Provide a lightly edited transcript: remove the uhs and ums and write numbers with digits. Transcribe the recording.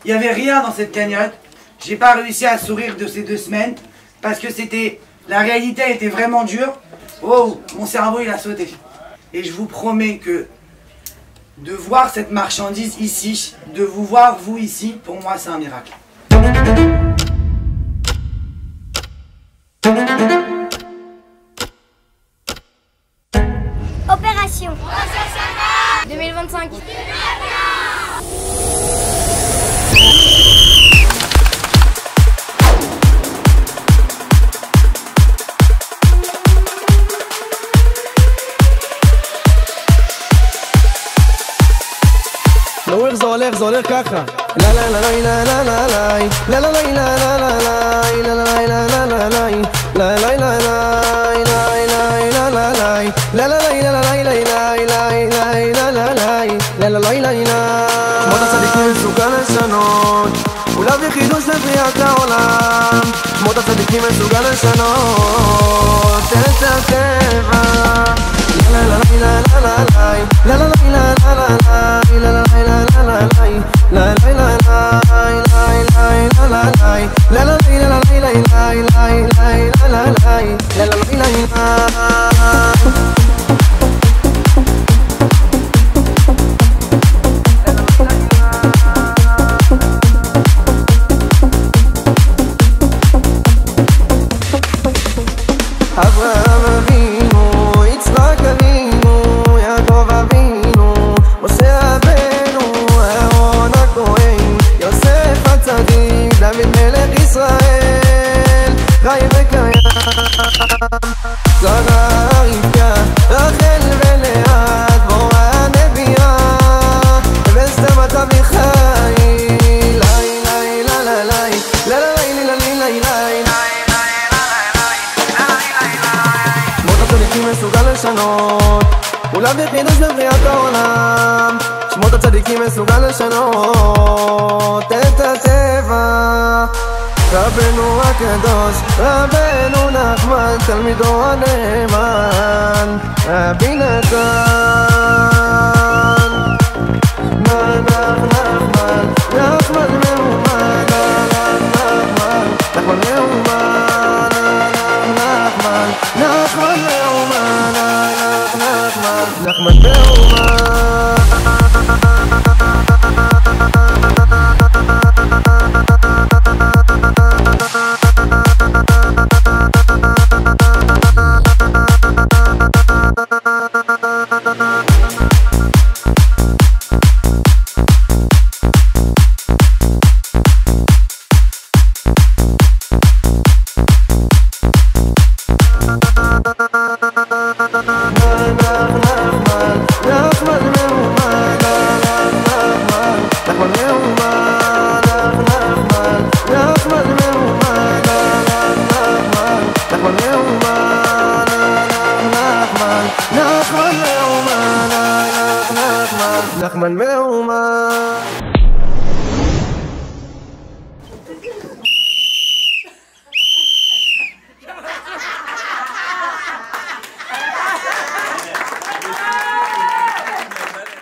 Il n'y avait rien dans cette cagnotte. J'ai pas réussi à sourire de ces 2 semaines parce que la réalité était vraiment dure. Oh, mon cerveau il a sauté. Et je vous promets que de voir cette marchandise ici, de vous voir vous ici, pour moi c'est un miracle. Opération 2025. נו איך זה הולך ככה לה לה לה לה לה לה לה לה לה לה לה לה לה לה לה לה לה לה לה שמות הצדיקים מסוגל לשנות ולהביא חידוש לבריאת העולם שמות הצדיקים מסוגל לשנות את הטבע לה לה לה לה לה לה לה אברהם אבינו, יצחק אבינו, יעקב אבינו, משה רבנו, אהרון הכהן, יוסף הצדיק, דוד מלך ישראל, חי וקיים, שרה רבקה, רחל ולאה, דבורה הנביאה, וסתימת אביחי, לי לי לה לה לי, לה לה לי לה לי לה לי מסוגל לשנות ולהביא חידוש לבריאת העולם שמות הצדיקים מסוגל לשנות את הטבע רבנו הקדוש, רבנו נחמן, תלמידו הנאמן, רבי נתן נחמן, נחמן מאומן, נחמן, נחמן מאומן, נחמן, נחמן מאומן, נחמן, נחמן מאומן. נחמן מאומן